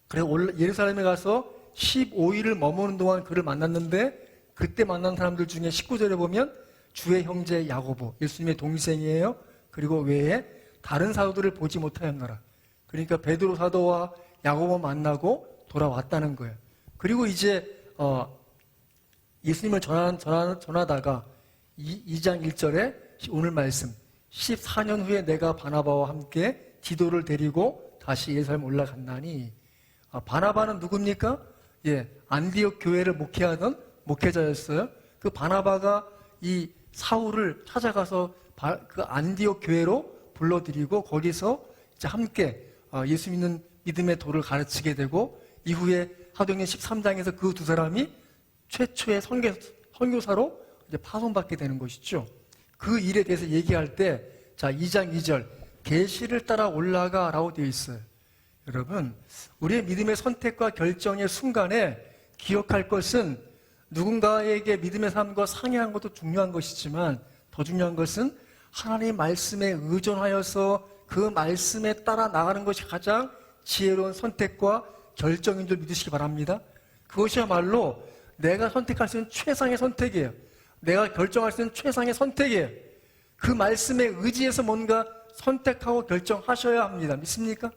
그래서 예루살렘에 가서 15일을 머무는 동안 그를 만났는데 그때 만난 사람들 중에 19절에 보면 주의 형제 야고보, 예수님의 동생이에요. 그리고 외에 다른 사도들을 보지 못하였노라. 그러니까 베드로 사도와 야고보 만나고 돌아왔다는 거예요. 그리고 이제 예수님을 전하다가 2장 1절에 오늘 말씀 14년 후에 내가 바나바와 함께 디도를 데리고 다시 예루살렘 올라갔나니 바나바는 누굽니까? 안디옥 교회를 목회하던 목회자였어요. 그 바나바가 이 사울을 찾아가서 그 안디옥 교회로 불러들이고 거기서 이제 함께 예수 믿는 믿음의 도를 가르치게 되고 이후에 사도행전 13장에서 그 두 사람이 최초의 선교사로 이제 파송받게 되는 것이죠. 그 일에 대해서 얘기할 때, 자, 2장 2절, 계시를 따라 올라가라고 되어 있어요. 여러분, 우리의 믿음의 선택과 결정의 순간에 기억할 것은 누군가에게 믿음의 삶과 상의한 것도 중요한 것이지만 더 중요한 것은 하나님의 말씀에 의존하여서 그 말씀에 따라 나가는 것이 가장 지혜로운 선택과 결정인 줄 믿으시기 바랍니다. 그것이야말로 내가 선택할 수 있는 최상의 선택이에요. 내가 결정할 수 있는 최상의 선택이에요. 그 말씀에 의지해서 뭔가 선택하고 결정하셔야 합니다. 믿습니까?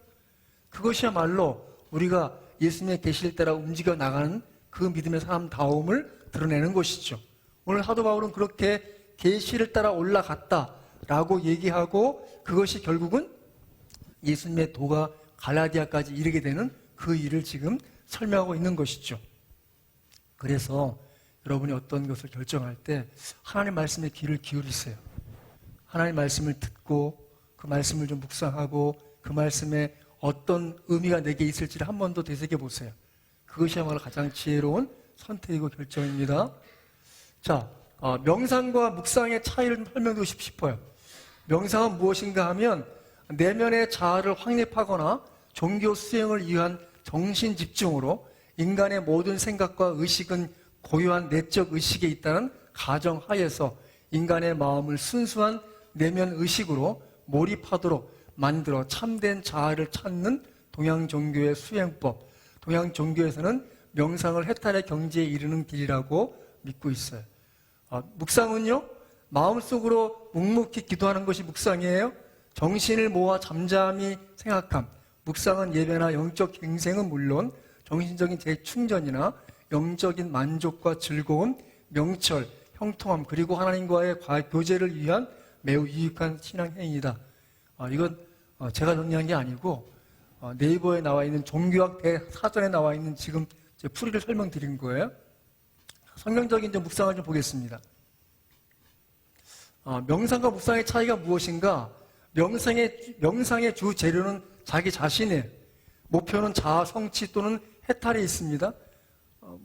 그것이야말로 우리가 예수님의 계시를 따라 움직여 나가는 그 믿음의 사람다움을 드러내는 것이죠. 오늘 사도 바울은 그렇게 계시를 따라 올라갔다라고 얘기하고 그것이 결국은 예수님의 도가 갈라디아까지 이르게 되는 그 일을 지금 설명하고 있는 것이죠. 그래서 여러분이 어떤 것을 결정할 때 하나님 말씀에 귀를 기울이세요. 하나님 말씀을 듣고 그 말씀을 좀 묵상하고 그 말씀에 어떤 의미가 내게 있을지를 한 번 더 되새겨 보세요. 그것이야말로 가장 지혜로운 선택이고 결정입니다. 자, 명상과 묵상의 차이를 설명드리고 싶어요. 명상은 무엇인가 하면 내면의 자아를 확립하거나 종교 수행을 위한 정신 집중으로 인간의 모든 생각과 의식은 고유한 내적 의식에 있다는 가정하에서 인간의 마음을 순수한 내면 의식으로 몰입하도록 만들어 참된 자아를 찾는 동양 종교의 수행법. 동양 종교에서는 명상을 해탈의 경지에 이르는 길이라고 믿고 있어요. 묵상은요, 마음속으로 묵묵히 기도하는 것이 묵상이에요. 정신을 모아 잠잠히 생각함. 묵상은 예배나 영적 갱생은 물론 정신적인 재충전이나 영적인 만족과 즐거움, 명철, 형통함, 그리고 하나님과의 교제를 위한 매우 유익한 신앙 행위이다. 이건 제가 정리한 게 아니고 네이버에 나와 있는 종교학 사전에 나와 있는 지금 풀이를 설명드린 거예요. 성경적인 묵상을 좀 보겠습니다. 명상과 묵상의 차이가 무엇인가? 명상의 주 재료는 자기 자신이에요. 목표는 자아 성취 또는 해탈에 있습니다.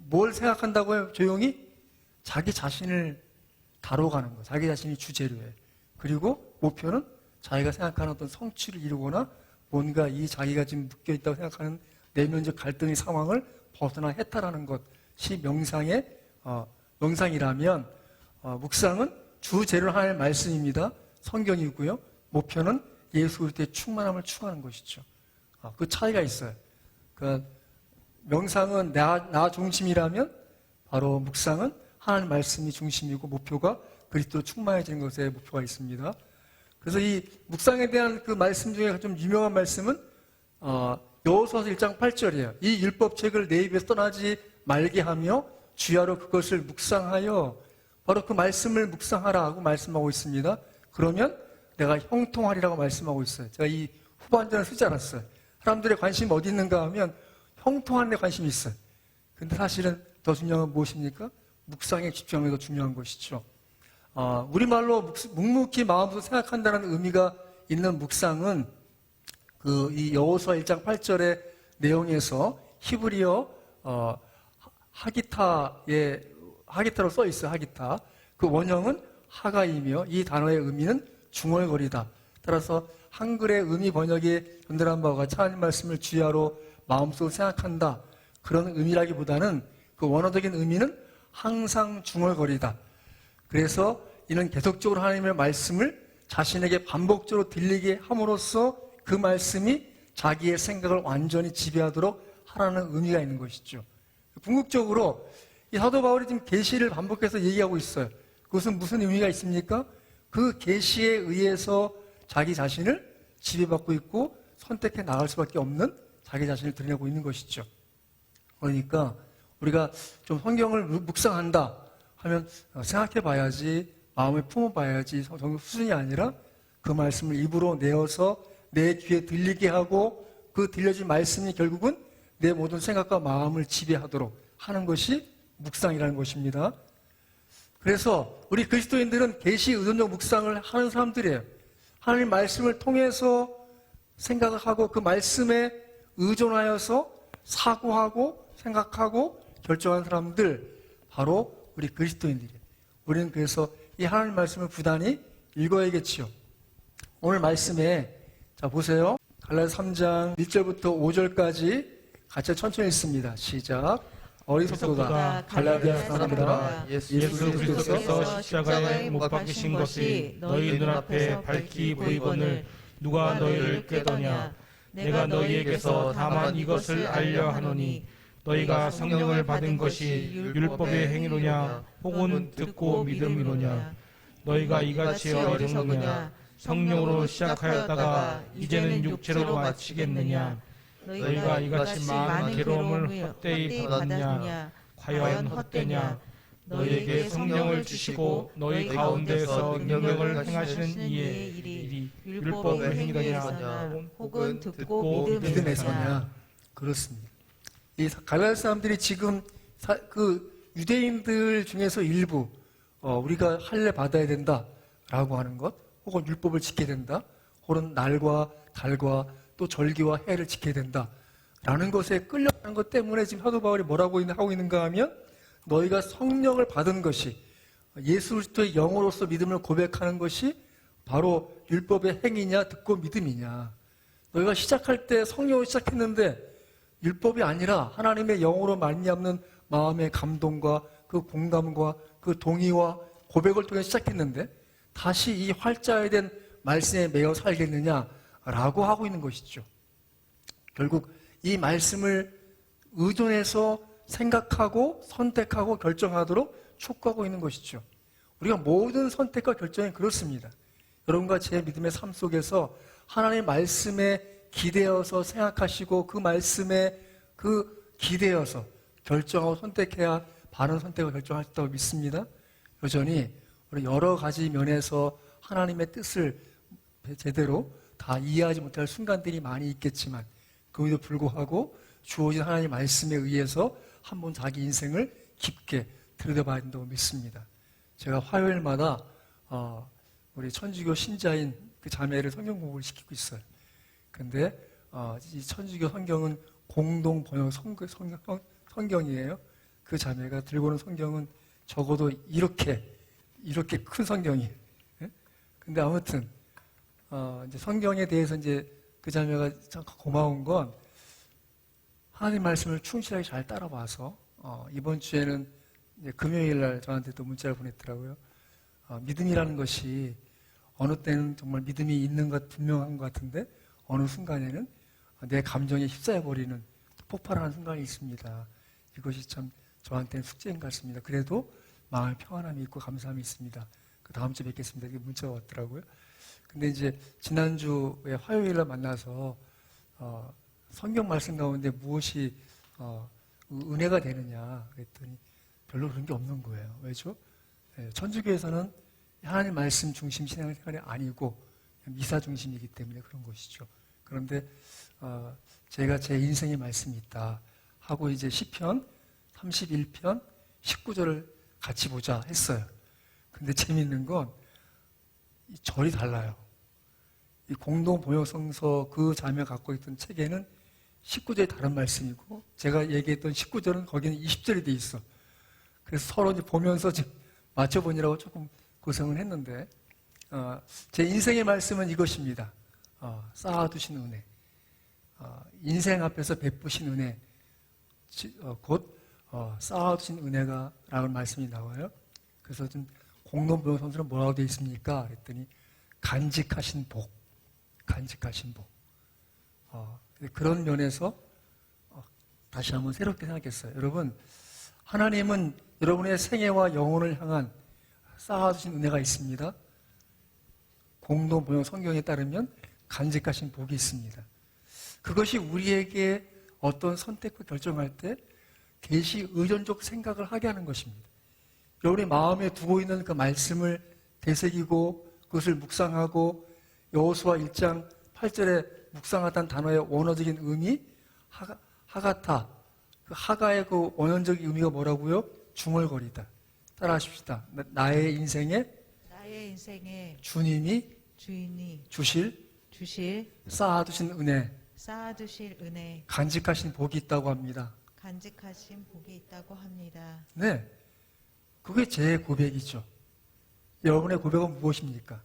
뭘 생각한다고요? 조용히? 자기 자신을 다뤄가는 거. 자기 자신이 주 재료예요. 그리고 목표는 자기가 생각하는 어떤 성취를 이루거나 뭔가 이 자기가 지금 묶여있다고 생각하는 내면적 갈등의 상황을 벗어나 해탈하는 것이 명상이라면 묵상은 주 재료는 하나님의 말씀입니다. 성경이고요. 목표는 예수 그리스도의 충만함을 추구하는 것이죠. 그 차이가 있어요. 그러니까 명상은 나 중심이라면 바로 묵상은 하나님 말씀이 중심이고 목표가 그리스도로 충만해지는 것에 목표가 있습니다. 그래서 이 묵상에 대한 그 말씀 중에 좀 유명한 말씀은 여호수아서 1장 8절이에요. 이 율법책을 내 입에서 떠나지 말게 하며 주야로 그것을 묵상하여 바로 그 말씀을 묵상하라 하고 말씀하고 있습니다. 그러면 내가 형통하리라고 말씀하고 있어요. 제가 이 후반전을 쓰지 않았어요. 사람들의 관심이 어디 있는가 하면 형통한 데 관심이 있어요. 근데 사실은 더 중요한 건 무엇입니까? 묵상에 집중하는 게 더 중요한 것이죠. 우리말로 묵묵히 마음으로 생각한다는 의미가 있는 묵상은 이 여호수아 1장 8절의 내용에서 히브리어 하기타로 써 있어요. 하기타. 그 원형은 하가이며 이 단어의 의미는 중얼거리다. 따라서 한글의 의미 번역에 전달한 바와 같이 하나님 말씀을 주야로 마음속으로 생각한다. 그런 의미라기보다는 그 원어적인 의미는 항상 중얼거리다. 그래서 이는 계속적으로 하나님의 말씀을 자신에게 반복적으로 들리게 함으로써 그 말씀이 자기의 생각을 완전히 지배하도록 하라는 의미가 있는 것이죠. 궁극적으로 이 사도 바울이 지금 계시를 반복해서 얘기하고 있어요. 그것은 무슨 의미가 있습니까? 그 계시에 의해서 자기 자신을 지배받고 있고 선택해 나갈 수밖에 없는 자기 자신을 드러내고 있는 것이죠. 그러니까 우리가 좀 성경을 묵상한다 하면 생각해 봐야지, 마음에 품어 봐야지 수준이 아니라 그 말씀을 입으로 내어서 내 귀에 들리게 하고 그 들려진 말씀이 결국은 내 모든 생각과 마음을 지배하도록 하는 것이 묵상이라는 것입니다. 그래서 우리 그리스도인들은 계시 의존적 묵상을 하는 사람들이에요. 하나님 말씀을 통해서 생각을 하고 그 말씀에 의존하여서 사고하고 생각하고 결정한 사람들, 바로 우리 그리스도인들이에요. 우리는 그래서 이 하나님 말씀을 부단히 읽어야겠지요. 오늘 말씀에 자 보세요. 갈라디아서 3장 1절부터 5절까지 같이 천천히 읽습니다. 시작. 어리석도다 갈라디아 사람들아, 예수 그리스도께서 십자가에 못 박히신 것이 너희 눈앞에 밝히 보이거늘 누가 너희를 꾀더냐. 내가 너희에게서 다만 이것을 알려 하노니 너희가 성령을 받은 것이 율법의 행위로냐 혹은 듣고 믿음이로냐. 너희가 이같이 어리석느냐. 성령으로 시작하였다가 이제는 육체로 마치겠느냐. 너희가 이같이 많은 괴로움을 헛되이 받았느냐. 과연 헛되냐. 너희에게 성령을 주시고 너희 가운데서 능력을 행하시는 이의 일이 율법의 행위더냐 혹은 듣고 믿음에서냐. 그렇습니다. 이 갈라디아 사람들이 지금 그 유대인들 중에서 일부 우리가 할례 받아야 된다라고 하는 것, 혹은 율법을 지켜야 된다, 혹은 날과 달과 또 절기와 해를 지켜야 된다라는 것에 끌려가는 것 때문에 지금 사도 바울이 뭐라고 하고 있는가 하면, 너희가 성령을 받은 것이, 예수 그리스도의 영으로서 믿음을 고백하는 것이 바로 율법의 행위냐 듣고 믿음이냐. 너희가 시작할 때 성령으로 시작했는데 율법이 아니라 하나님의 영으로 말미암는 마음의 감동과 그 공감과 그 동의와 고백을 통해 시작했는데 다시 이 활자에 대한 말씀에 매여 살겠느냐라고 하고 있는 것이죠. 결국 이 말씀을 의존해서 생각하고 선택하고 결정하도록 촉구하고 있는 것이죠. 우리가 모든 선택과 결정이 그렇습니다. 여러분과 제 믿음의 삶 속에서 하나님의 말씀에 기대어서 생각하시고 그 말씀에 그 기대어서 결정하고 선택해야 바른 선택을 결정할 수 있다고 믿습니다. 여전히 우리 여러 가지 면에서 하나님의 뜻을 제대로 다 이해하지 못할 순간들이 많이 있겠지만 그럼에도 불구하고 주어진 하나님의 말씀에 의해서 한번 자기 인생을 깊게 들여다봐야 된다고 믿습니다. 제가 화요일마다 우리 천주교 신자인 그 자매를 성경 공부를 시키고 있어요. 근데 이 천주교 성경은 공동 번역 성경이에요. 그 자매가 들고 오는 성경은 적어도 이렇게 큰 성경이에요. 예? 근데 아무튼 이제 성경에 대해서 이제 그 자매가 참 고마운 건 하나님 말씀을 충실하게 잘 따라봐서 이번 주에는 이제 금요일 날 저한테 또 문자를 보냈더라고요. 믿음이라는 것이 어느 때는 정말 믿음이 있는 것 분명한 것 같은데 어느 순간에는 내 감정에 휩싸여버리는 폭발하는 순간이 있습니다. 이것이 참 저한테는 숙제인 것 같습니다. 그래도 마음의 평안함이 있고 감사함이 있습니다. 그 다음 주에 뵙겠습니다. 이게 문자가 왔더라고요. 근데 이제 지난주에 화요일날 만나서 성경 말씀 가운데 무엇이 은혜가 되느냐 그랬더니 별로 그런 게 없는 거예요. 왜죠? 천주교에서는 하나님 말씀 중심 신앙생활이 아니고 미사 중심이기 때문에 그런 것이죠. 그런데 제가 제 인생의 말씀이 있다 하고 이제 시편 31편 19절을 같이 보자 했어요. 근데 재미있는 건 이 절이 달라요. 이 공동 번역성서 그 자매가 갖고 있던 책에는 19절이 다른 말씀이고 제가 얘기했던 19절은 거기는 20절이 돼 있어. 그래서 서로 이제 보면서 지금 맞춰보느라고 조금 고생을 했는데 제 인생의 말씀은 이것입니다. 쌓아두신 은혜, 인생 앞에서 베푸신 은혜, 곧 쌓아두신 은혜가 라는 말씀이 나와요. 그래서 좀 공동번역성서는 뭐라고 되어 있습니까? 그랬더니 간직하신 복, 간직하신 복. 그런 면에서 다시 한번 새롭게 생각했어요. 여러분, 하나님은 여러분의 생애와 영혼을 향한 쌓아두신 은혜가 있습니다. 공동번역 성경에 따르면 간직하신 복이 있습니다. 그것이 우리에게 어떤 선택과 결정할 때 계시 의존적 생각을 하게 하는 것입니다. 여러분이 마음에 두고 있는 그 말씀을 되새기고 그것을 묵상하고 여호수아 1장 8절에 묵상하다는 단어의 원어적인 의미 하가타, 그 하가의 그 원어적인 의미가 뭐라고요? 중얼거리다. 따라하십시다. 나의 인생에 주님이 주실 쌓아두신 은혜 간직하신 복이 있다고 합니다. 네, 그게 제 고백이죠. 여러분의 고백은 무엇입니까?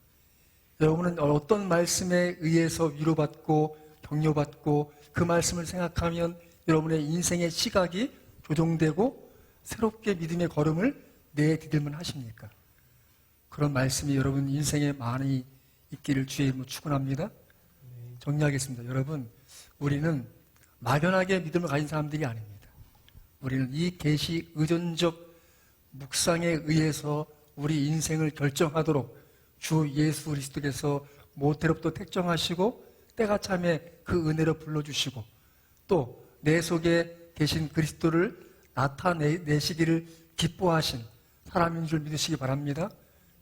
여러분은 어떤 말씀에 의해서 위로받고 격려받고 그 말씀을 생각하면 여러분의 인생의 시각이 조정되고 새롭게 믿음의 걸음을 내디딜만 하십니까? 그런 말씀이 여러분 인생에 많이 있기를 주의 이름으로 축원합니다. 정리하겠습니다. 여러분, 우리는 막연하게 믿음을 가진 사람들이 아닙니다. 우리는 이 계시 의존적 묵상에 의해서 우리 인생을 결정하도록 주 예수 그리스도께서 모태로부터 택정하시고 때가 참에 그 은혜로 불러주시고 또 내 속에 계신 그리스도를 나타내시기를 기뻐하신 사람인 줄 믿으시기 바랍니다.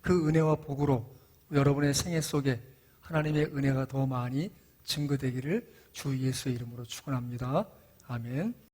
그 은혜와 복으로 여러분의 생애 속에 하나님의 은혜가 더 많이 증거되기를 주 예수의 이름으로 축원합니다. 아멘.